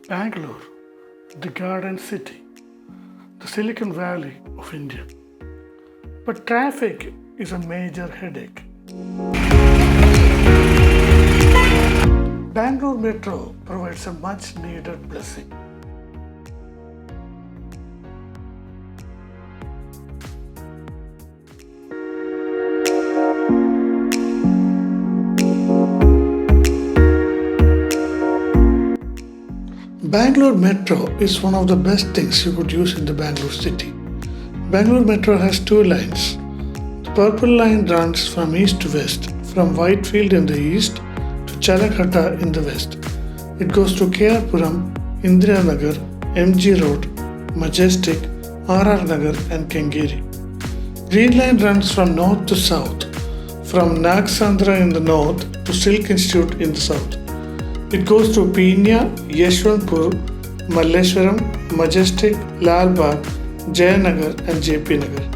Bangalore, the Garden City, the Silicon Valley of India. But traffic is a major headache. Bangalore Metro provides a much needed blessing. Bangalore Metro is one of the best things you could use in the Bangalore city. Bangalore Metro has two lines. The purple line runs from east to west, from Whitefield in the east to Chalakhatta in the west. It goes to KR-Puram, Indira Nagar, MG Road, Majestic, RR Nagar and Kengeri. Green line runs from north to south, from Nagsandra in the north to Silk Institute in the south. It goes to Peenya, Yeshwantpur, Malleshwaram, Majestic, Lalbagh, Jayanagar and JP Nagar.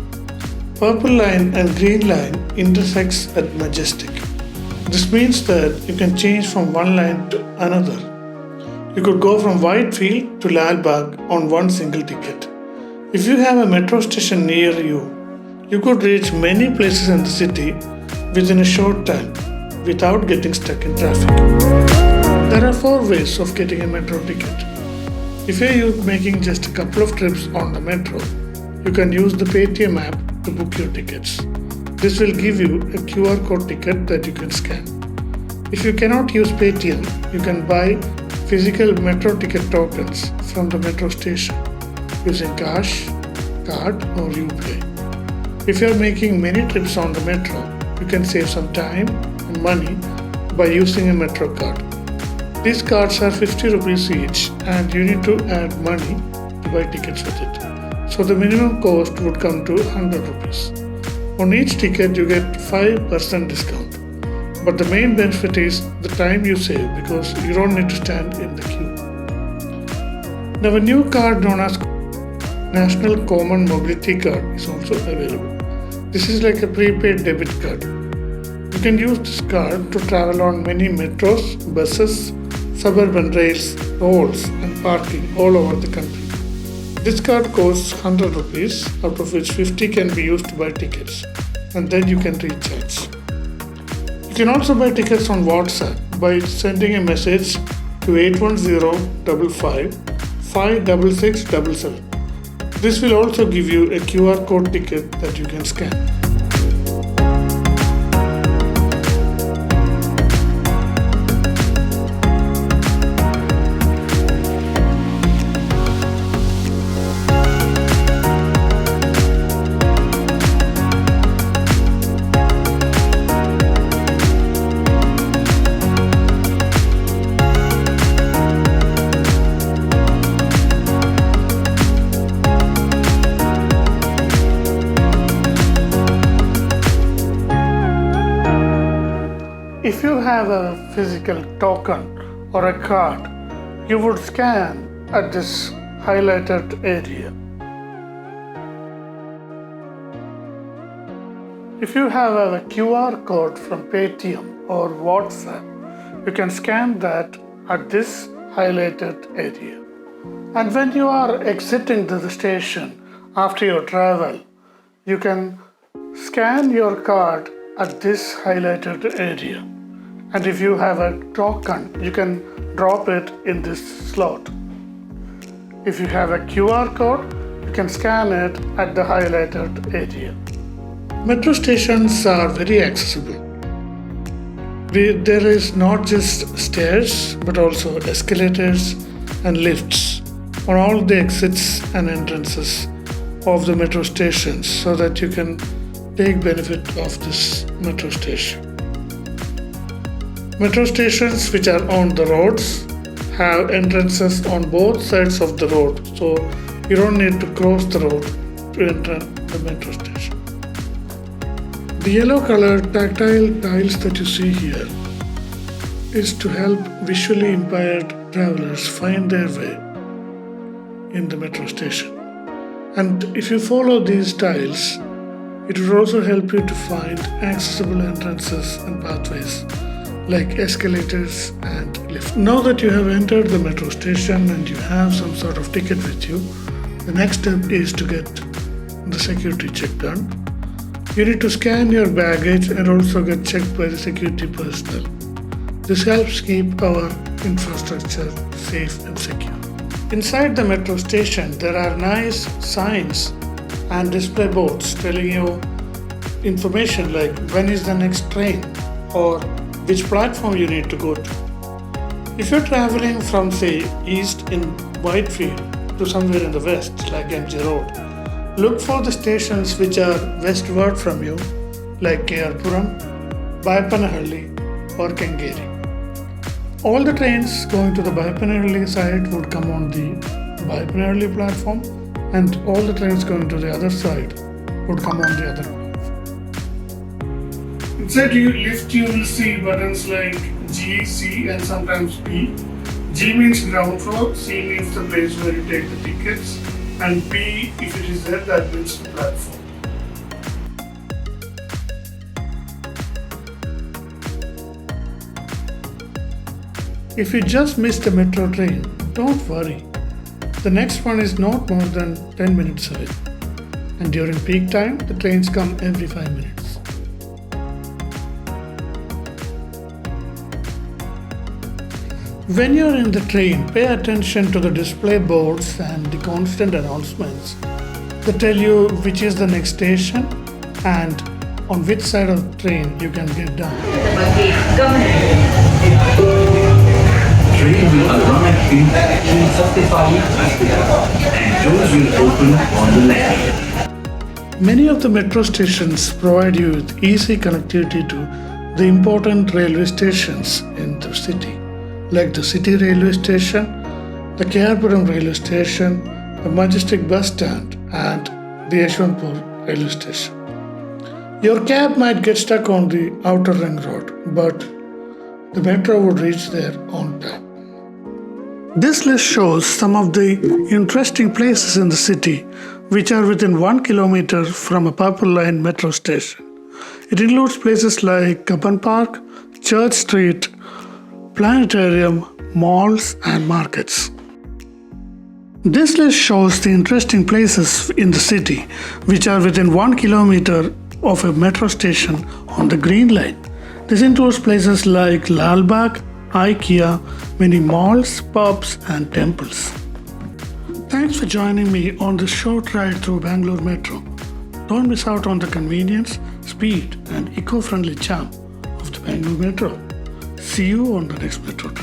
Purple line and green line intersects at Majestic. This means that you can change from one line to another. You could go from Whitefield to Lalbagh on one single ticket. If you have a metro station near you, you could reach many places in the city within a short time without getting stuck in traffic. There are 4 ways of getting a metro ticket. If you are making just a couple of trips on the metro, you can use the Paytm app to book your tickets. This will give you a QR code ticket that you can scan. If you cannot use Paytm, you can buy physical metro ticket tokens from the metro station using cash, card or UPI. If you are making many trips on the metro, you can save some time and money by using a metro card. These cards are 50 rupees each and you need to add money to buy tickets with it. So the minimum cost would come to 100 rupees. On each ticket you get 5% discount. But the main benefit is the time you save because you don't need to stand in the queue. Now a new card known as National Common Mobility Card is also available. This is like a prepaid debit card. You can use this card to travel on many metros, buses, suburban rails, tolls and parking all over the country. This card costs 100 rupees, out of which 50 can be used to buy tickets, and then you can recharge. You can also buy tickets on WhatsApp by sending a message to 81055 56677. This will also give you a QR code ticket that you can scan. If you have a physical token or a card, you would scan at this highlighted area. If you have a QR code from Paytm or WhatsApp, you can scan that at this highlighted area. And when you are exiting the station after your travel, you can scan your card at this highlighted area. And if you have a token, you can drop it in this slot. If you have a QR code, you can scan it at the highlighted area. Metro stations are very accessible. There is not just stairs, but also escalators and lifts on all the exits and entrances of the metro stations so that you can take benefit of this metro station. Metro stations which are on the roads have entrances on both sides of the road, so you don't need to cross the road to enter the metro station. The yellow colored tactile tiles that you see here is to help visually impaired travelers find their way in the metro station. And if you follow these tiles, it will also help you to find accessible entrances and pathways like escalators and lifts. Now that you have entered the metro station and you have some sort of ticket with you, the next step is to get the security check done. You need to scan your baggage and also get checked by the security personnel. This helps keep our infrastructure safe and secure. Inside the metro station, there are nice signs and display boards telling you information like when is the next train or which platform you need to go to. If you're traveling from, say, east in Whitefield to somewhere in the west, like MG Road, look for the stations which are westward from you, like Keyarpuram, Baipanahalli or Kengeri. All the trains going to the Baipanahalli side would come on the Baipanahalli platform, and all the trains going to the other side would come on the other platform. Inside you lift, you will see buttons like G, C and sometimes P. G means ground floor, C means the place where you take the tickets, and P, if it is there, that means the platform. If you just missed a metro train, don't worry. The next one is not more than 10 minutes away. And during peak time, the trains come every 5 minutes. When you're in the train, pay attention to the display boards and the constant announcements that tell you which is the next station and on which side of the train you can get down. Train will arrive in 3:35 and doors will open on the left. Many of the metro stations provide you with easy connectivity to the important railway stations in the city, like the City Railway Station, the Keyarpuram Railway Station, the Majestic Bus Stand, and the Yeshwantpur Railway Station. Your cab might get stuck on the outer ring road, but the metro would reach there on time. This list shows some of the interesting places in the city which are within 1 kilometer from a Purple Line metro station. It includes places like Kapan Park, Church Street, planetarium, malls and markets. This list shows the interesting places in the city which are within 1 kilometer of a metro station on the Green Line. This includes places like Lalbagh, IKEA, many malls, pubs and temples. Thanks for joining me on this short ride through Bangalore Metro. Don't miss out on the convenience, speed and eco-friendly charm of the Bangalore Metro. See you on the next metro trip.